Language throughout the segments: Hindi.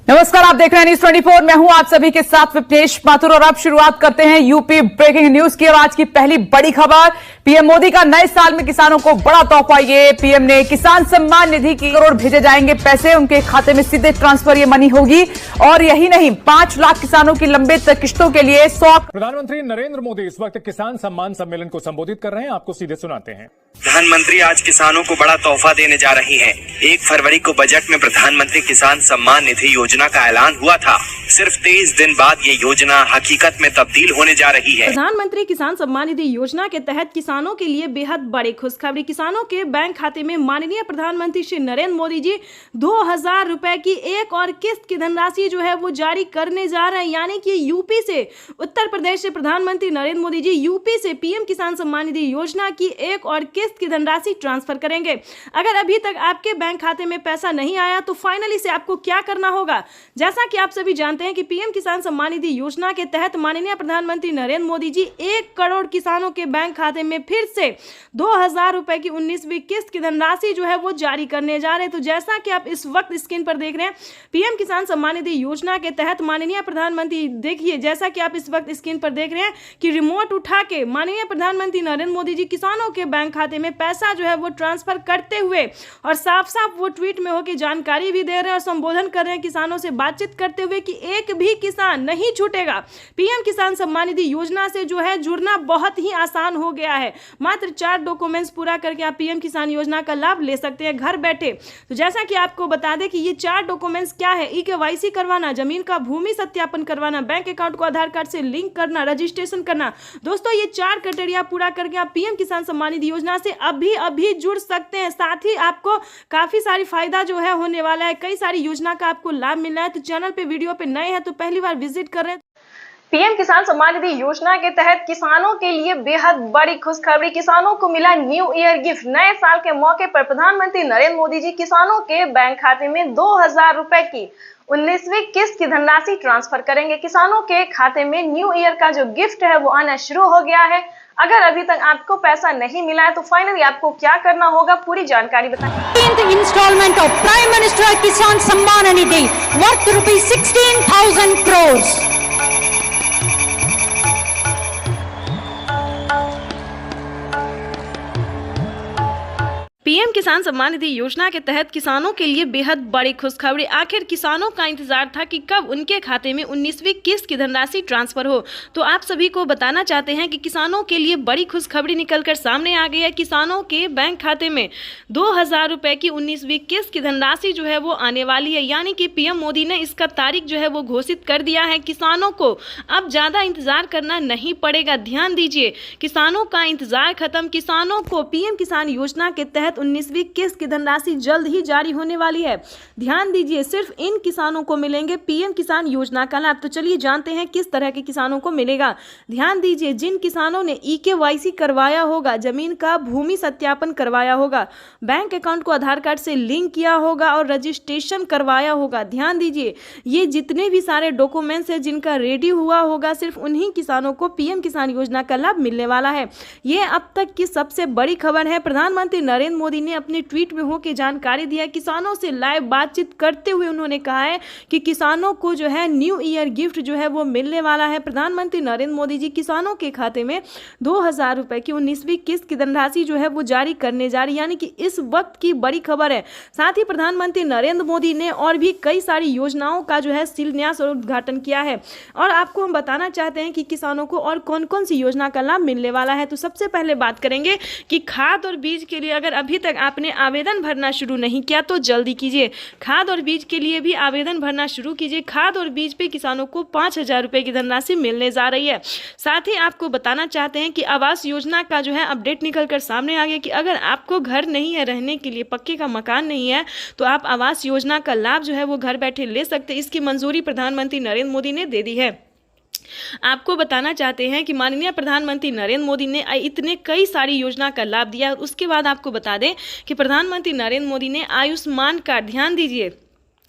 नमस्कार, आप देख रहे हैं न्यूज 24। मैं हूं आप सभी के साथ विपनेश माथुर और अब शुरुआत करते हैं यूपी ब्रेकिंग न्यूज की। और आज की पहली बड़ी खबर, पीएम मोदी का नए साल में किसानों को बड़ा तोहफा। ये पीएम ने किसान सम्मान निधि की करोड़ भेजे जाएंगे पैसे, उनके खाते में सीधे ट्रांसफर ये मनी होगी। और यही नहीं, 5 लाख किसानों की लंबित किश्तों के लिए 100। प्रधानमंत्री नरेंद्र मोदी इस वक्त किसान सम्मान सम्मेलन को संबोधित कर रहे हैं, आपको सीधे सुनाते हैं। प्रधानमंत्री आज किसानों को बड़ा तोहफा देने जा रही हैं। 1 फरवरी को बजट में प्रधानमंत्री किसान सम्मान निधि योजना का ऐलान हुआ था। सिर्फ 23 दिन बाद ये योजना हकीकत में तब्दील होने जा रही है। प्रधानमंत्री किसान सम्मान निधि योजना के तहत किसानों के लिए बेहद बड़ी खुशखबरी। किसानों के बैंक खाते में माननीय प्रधानमंत्री श्री नरेंद्र मोदी जी 2000 रुपए की एक और किस्त की धनराशि जो है वो जारी करने जा रहे हैं। यानी कि यूपी से, उत्तर प्रदेश से प्रधानमंत्री नरेंद्र मोदी जी यूपी से पीएम किसान सम्मान निधि योजना की एक और किस्त की धनराशि ट्रांसफर करेंगे। अगर अभी तक आपके बैंक खाते में पैसा नहीं आया तो फाइनली से आपको क्या करना होगा। जैसा कि आप सभी जानते हैं कि पीएम किसान सम्मान निधि योजना के तहत माननीय प्रधानमंत्री नरेंद्र मोदी जी 1 करोड़ किसानों के बैंक खाते में फिर से 2000 रुपए की 19वीं किस्त की धनराशि जो है वो जारी करने जा रहे हैं। तो जैसा कि आप इस वक्त स्क्रीन पर देख रहे हैं, पीएम किसान सम्मान निधि योजना के तहत माननीय प्रधानमंत्री, देखिए जैसा कि आप इस वक्त स्क्रीन पर देख रहे हैं कि रिमोट उठा के माननीय प्रधानमंत्री नरेंद्र मोदी जी किसानों के बैंक खाते में पैसा जो है वो ट्रांसफर करते हुए और साफ साफ वो ट्वीट में होकर जानकारी भी दे रहे हैं और संबोधन कर रहे हैं किसानों से बातचीत करते हुए कि एक भी किसान नहीं छूटेगा। पीएम किसान सम्मान निधि योजना से जो है जुड़ना बहुत ही आसान हो गया है। मात्र 4 डॉक्यूमेंट्स पूरा करके आप पीएम किसान योजना का लाभ ले सकते हैं घर बैठे। तो जैसा कि आपको बता दें कि ये 4 डॉक्यूमेंट्स क्या है, ई-केवाईसी करवाना, जमीन का भूमि सत्यापन करवाना, बैंक अकाउंट को आधार कार्ड से लिंक करना, रजिस्ट्रेशन करना। दोस्तों, ये 4 क्राइटेरिया पूरा करके आप पीएम किसान सम्मान निधि योजना से अभी जुड़ सकते हैं। साथ ही आपको काफी सारी फायदा जो है होने वाला है, कई सारी योजना का आपको लाभ मिलना है। तो चैनल पे, वीडियो पे नए हैं तो पहली बार विजिट कर रहे हैं। पीएम किसान सम्मान निधि योजना के तहत किसानों के लिए बेहद बड़ी खुशखबरी। किसानों को मिला न्यू ईयर गिफ्ट। नए साल के मौके पर प्रधानमंत्री नरेंद्र मोदी जी किसानों के बैंक खाते में 2000 रुपए की 19वीं किस्त की धनराशि ट्रांसफर करेंगे। किसानों के खाते में न्यू ईयर का जो गिफ्ट है वो आना शुरू हो गया है। अगर अभी तक आपको पैसा नहीं मिला है तो फाइनली आपको क्या करना होगा, पूरी जानकारी बताएं। इंस्टॉलमेंट ऑफ प्राइम मिनिस्टर किसान Samman Nidhi worth ₹16,000 crores। PM किसान सम्मान निधि योजना के तहत किसानों के लिए बेहद बड़ी खुशखबरी। आखिर किसानों का इंतजार था कि कब उनके खाते में 19वीं किस्त की धनराशि ट्रांसफर हो। तो आप सभी को बताना चाहते हैं कि किसानों के लिए बड़ी खुशखबरी निकलकर सामने आ गई है। किसानों के बैंक खाते में 2000 रुपए की 19वीं किस्त की धनराशि जो है वो आने वाली है। यानी कि पीएम मोदी ने इसका तारीख जो है वो घोषित कर दिया है। किसानों को अब ज्यादा इंतजार करना नहीं पड़ेगा। ध्यान दीजिए, किसानों का इंतजार खत्म। किसानों को पीएम किसान योजना के तहत 19वीं किस्त की धनराशि जल्द ही जारी होने वाली है। ध्यान दीजिए, सिर्फ इन किसानों को मिलेंगे पीएम किसान योजना का लाभ। तो चलिए जानते हैं किस तरह के किसानों को मिलेगा। ध्यान दीजिए, जिन किसानों ने ई-केवाईसी करवाया होगा, जमीन का भूमि सत्यापन करवाया होगा, बैंक अकाउंट को आधार कार्ड से लिंक किया होगा और रजिस्ट्रेशन करवाया होगा। ध्यान दीजिए, ये जितने भी सारे डॉक्यूमेंट्स हैं जिनका रेडी हुआ होगा, सिर्फ उन्हीं किसानों को पीएम किसान योजना का लाभ मिलने वाला है। ये अब तक की सबसे बड़ी खबर है। प्रधानमंत्री नरेंद्र मोदी ने अपने ट्वीट में होकर जानकारी दिया। किसानों से लाइव बातचीत करते हुए उन्होंने कहा है कि किसानों को जो है न्यू ईयर गिफ्ट जो है वो मिलने वाला है। प्रधानमंत्री नरेंद्र मोदी जी किसानों के खाते में 2000 रुपए की 19वीं किस्त की धनराशि जो है वो जारी करने जा रही, यानी कि इस वक्त की बड़ी खबर है। साथ ही प्रधानमंत्री नरेंद्र मोदी ने और भी कई सारी योजनाओं का जो है शिलान्यास और उद्घाटन किया है। और आपको हम बताना चाहते हैं कि किसानों को और कौन कौन सी योजना का लाभ मिलने वाला है। तो सबसे पहले बात करेंगे कि खाद और बीज के लिए अगर अभी तक आपने आवेदन भरना शुरू नहीं किया तो जल्दी कीजिए। खाद और बीज के लिए भी आवेदन भरना शुरू कीजिए। खाद और बीज पे किसानों को 5000 रुपए की धनराशि मिलने जा रही है। साथ ही आपको बताना चाहते हैं कि आवास योजना का जो है अपडेट निकलकर सामने आ गया कि अगर आपको घर नहीं है रहने के लिए, पक्के का मकान नहीं है, तो आप आवास योजना का लाभ जो है वो घर बैठे ले सकते हैं। इसकी मंजूरी प्रधानमंत्री नरेंद्र मोदी ने दे दी है। आपको बताना चाहते हैं कि माननीय प्रधानमंत्री नरेंद्र मोदी ने इतने कई सारी योजना का लाभ दिया। उसके बाद आपको बता दें कि प्रधानमंत्री नरेंद्र मोदी ने आयुष्मान कार्ड, ध्यान दीजिए,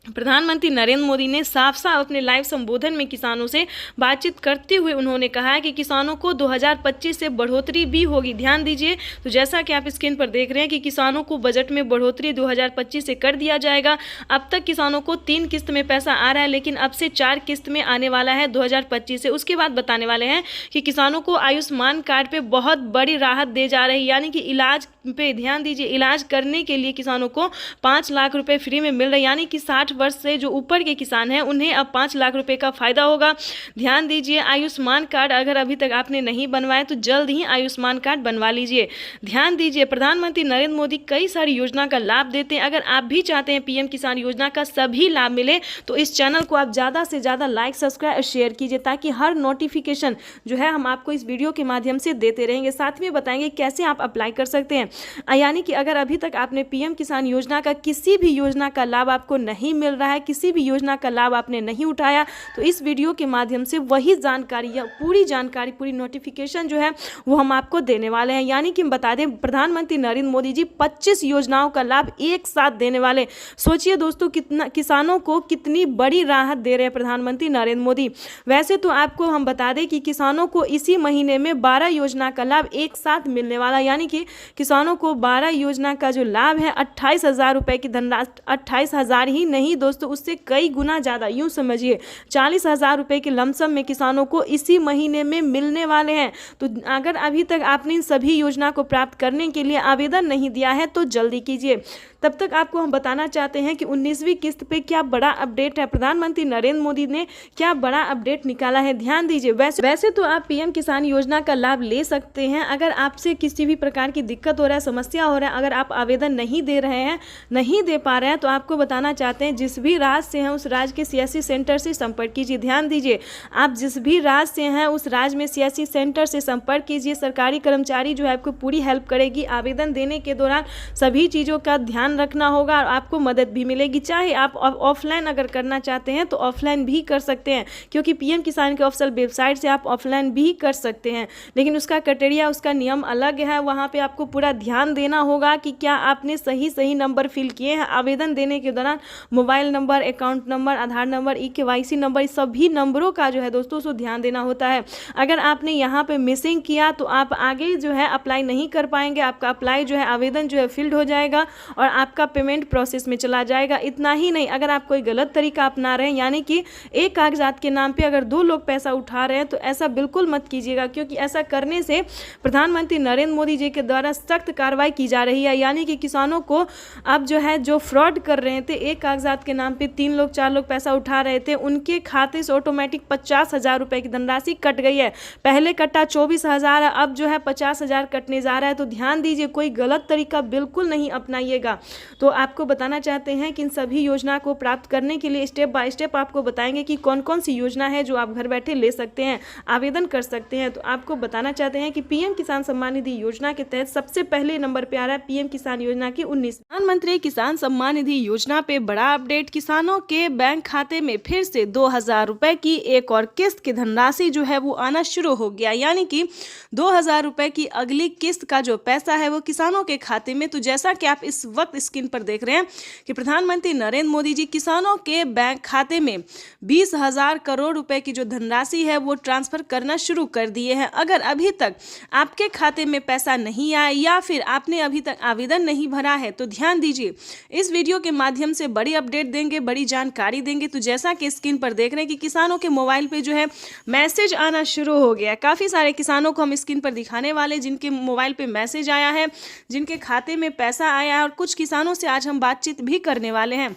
प्रधानमंत्री नरेंद्र मोदी ने साफ साफ अपने लाइव संबोधन में किसानों से बातचीत करते हुए उन्होंने कहा है कि किसानों को 2025 से बढ़ोतरी भी होगी। ध्यान दीजिए, तो जैसा कि आप स्क्रीन पर देख रहे हैं कि किसानों को बजट में बढ़ोतरी 2025 से कर दिया जाएगा। अब तक किसानों को 3 किस्त में पैसा आ रहा है, लेकिन अब से 4 किस्त में आने वाला है 2025 से। उसके बाद बताने वाले हैं कि किसानों को आयुष्मान कार्ड पे बहुत बड़ी राहत दे जा रही है, यानी कि इलाज पे ध्यान दीजिए, इलाज करने के लिए किसानों को 5 लाख रुपए फ्री में मिल रहे हैं, यानी कि 60 वर्ष से जो ऊपर के किसान हैं उन्हें अब 5 लाख रुपए का फायदा होगा। ध्यान दीजिए, आयुष्मान कार्ड अगर अभी तक आपने नहीं बनवाया तो जल्द ही आयुष्मान कार्ड बनवा लीजिए। ध्यान दीजिए, प्रधानमंत्री नरेंद्र मोदी कई सारी योजना का लाभ देते हैं। अगर आप भी चाहते हैं पीएम किसान योजना का सभी लाभ मिले तो इस चैनल को आप ज़्यादा से ज़्यादा लाइक, सब्सक्राइब और शेयर कीजिए, ताकि हर नोटिफिकेशन जो है हम आपको इस वीडियो के माध्यम से देते रहेंगे। साथ में बताएंगे कैसे आप अप्लाई कर सकते हैं। यानी कि अगर अभी तक आपने पीएम किसान योजना का किसी भी योजना का लाभ आपको नहीं मिल रहा है, किसी भी योजना का लाभ आपने नहीं उठाया, तो इस वीडियो के माध्यम से वही जानकारी या पूरी जानकारी, पूरी नोटिफिकेशन जो है वो हम आपको देने वाले हैं। यानी कि हम बता दें, प्रधानमंत्री नरेंद्र मोदी जी 25 योजनाओं का लाभ एक साथ देने वाले। सोचिए दोस्तों, कितना किसानों को कितनी बड़ी राहत दे रहे हैं प्रधानमंत्री नरेंद्र मोदी। वैसे तो आपको हम बता दें कि किसानों को इसी महीने में 12 योजना का लाभ एक साथ मिलने वाला, यानी कि किसानों को 12 योजना का जो लाभ है 28,000 रुपए की धनराशि, 28,000 ही नहीं दोस्तों, उससे कई गुना ज़्यादा, यूँ समझिए 40,000 रुपए के लमसम में किसानों को इसी महीने में मिलने वाले हैं। तो अगर अभी तक आपने इन सभी योजना को प्राप्त करने के लिए आवेदन नहीं दिया है तो जल्दी कीजिए। तब तक आपको हम बताना चाहते हैं कि 19वीं किस्त पे क्या बड़ा अपडेट है, प्रधानमंत्री नरेंद्र मोदी ने क्या बड़ा अपडेट निकाला है। ध्यान दीजिए, वैसे तो आप पीएम किसान योजना का लाभ ले सकते हैं। अगर आपसे किसी भी प्रकार की दिक्कत हो रहा है, समस्या हो रहा है, अगर आप आवेदन नहीं दे रहे हैं, नहीं दे पा रहे हैं, तो आपको बताना चाहते हैं जिस भी राज्य से हैं उस राज्य के सीएससी सेंटर से संपर्क कीजिए। ध्यान दीजिए, आप जिस भी राज्य से हैं उस राज्य में सीएससी सेंटर से संपर्क कीजिए। सरकारी कर्मचारी जो है आपको पूरी हेल्प करेगी। आवेदन देने के दौरान सभी चीज़ों का ध्यान रखना होगा और आपको मदद भी मिलेगी। चाहे आप ऑफलाइन अगर करना चाहते हैं तो ऑफलाइन भी कर सकते हैं, क्योंकि पीएम किसान के ऑफिशियल वेबसाइट से आप ऑफलाइन भी कर सकते हैं, लेकिन उसका क्राइटेरिया, उसका नियम अलग है। वहाँ पे आपको पूरा ध्यान देना होगा कि क्या आपने सही नंबर फिल किए हैं। आवेदन देने के दौरान मोबाइल नंबर, अकाउंट नंबर, आधार नंबर, KYC नंबर, सभी नंबरों का जो है दोस्तों उसको ध्यान देना होता है। अगर आपने यहाँ पे मिसिंग किया तो आप आगे जो है अप्लाई नहीं कर पाएंगे। आपका अप्लाई जो है, आवेदन जो है फील्ड हो जाएगा और आपका पेमेंट प्रोसेस में चला जाएगा। इतना ही नहीं, अगर आप कोई गलत तरीका अपना रहे हैं, यानी कि एक कागजात के नाम पे अगर 2 लोग पैसा उठा रहे हैं, तो ऐसा बिल्कुल मत कीजिएगा, क्योंकि ऐसा करने से प्रधानमंत्री नरेंद्र मोदी जी के द्वारा सख्त कार्रवाई की जा रही है। यानी कि किसानों को अब जो है, जो फ्रॉड कर रहे थे, एक कागजात के नाम पे 3 लोग 4 लोग पैसा उठा रहे थे, उनके खाते से ऑटोमेटिक 50,000 रुपए की धनराशि कट गई है। पहले कटा 24,000 है, अब जो है 50,000 कटने जा रहा है। तो ध्यान दीजिए, कोई गलत तरीका बिल्कुल नहीं अपनाइएगा। तो आपको बताना चाहते हैं कि इन सभी योजना को प्राप्त करने के लिए स्टेप बाय स्टेप आपको बताएंगे कि कौन कौन सी योजना है जो आप घर बैठे ले सकते हैं, आवेदन कर सकते हैं। तो आपको बताना चाहते हैं कि पीएम किसान सम्मान निधि योजना के तहत सबसे पहले नंबर पे आ रहा है पीएम किसान योजना की 19। प्रधानमंत्री किसान सम्मान निधि योजना पे बड़ा अपडेट। किसानों के बैंक खाते में फिर से 2,000 रुपए की एक और किस्त की धनराशि जो है वो आना शुरू हो गया, यानी कि 2,000 रुपए की अगली किस्त का जो पैसा है वो किसानों के खाते में। तो जैसा कि आप इस वक्त स्क्रीन पर देख रहे हैं कि प्रधानमंत्री नरेंद्र मोदी जी किसानों के बैंक खाते में 20,000 करोड़ रुपए की जो धनराशि है वो ट्रांसफर करना शुरू कर दिए हैं। अगर अभी तक आपके खाते में पैसा नहीं आया या फिर आपने अभी तक आवेदन नहीं भरा है तो ध्यान दीजिए, इस वीडियो के माध्यम से बड़ी अपडेट देंगे, बड़ी जानकारी देंगे। तो जैसा कि स्क्रीन पर देख रहे हैं कि किसानों के मोबाइल पे जो है मैसेज आना शुरू हो गया। काफ़ी सारे किसानों को हम स्क्रीन पर दिखाने वाले जिनके मोबाइल पे मैसेज आया है, जिनके खाते में पैसा आया है, और कुछ किसानों से आज हम बातचीत भी करने वाले हैं।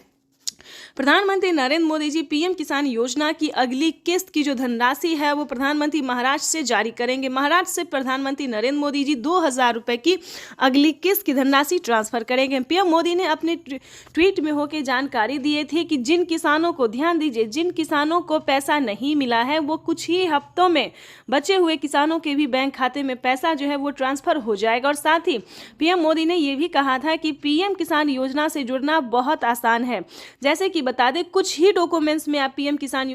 प्रधानमंत्री नरेंद्र मोदी जी पीएम किसान योजना की अगली किस्त की जो धनराशि है वो प्रधानमंत्री महाराष्ट्र से जारी करेंगे। महाराष्ट्र से प्रधानमंत्री नरेंद्र मोदी जी 2,000 रुपए की अगली किस्त की धनराशि ट्रांसफर करेंगे। पीएम मोदी ने अपने ट्वीट में होकर जानकारी दिए थे कि जिन किसानों को, ध्यान दीजिए, जिन किसानों को पैसा नहीं मिला है वो कुछ ही हफ्तों में बचे हुए किसानों के भी बैंक खाते में पैसा जो है वो ट्रांसफर हो जाएगा। और साथ ही पीएम मोदी ने ये भी कहा था कि पीएम किसान योजना से जुड़ना बहुत आसान है। जैसे कि बता दें, कुछ ही डॉक्यूमेंट्स में आप पीएम किसान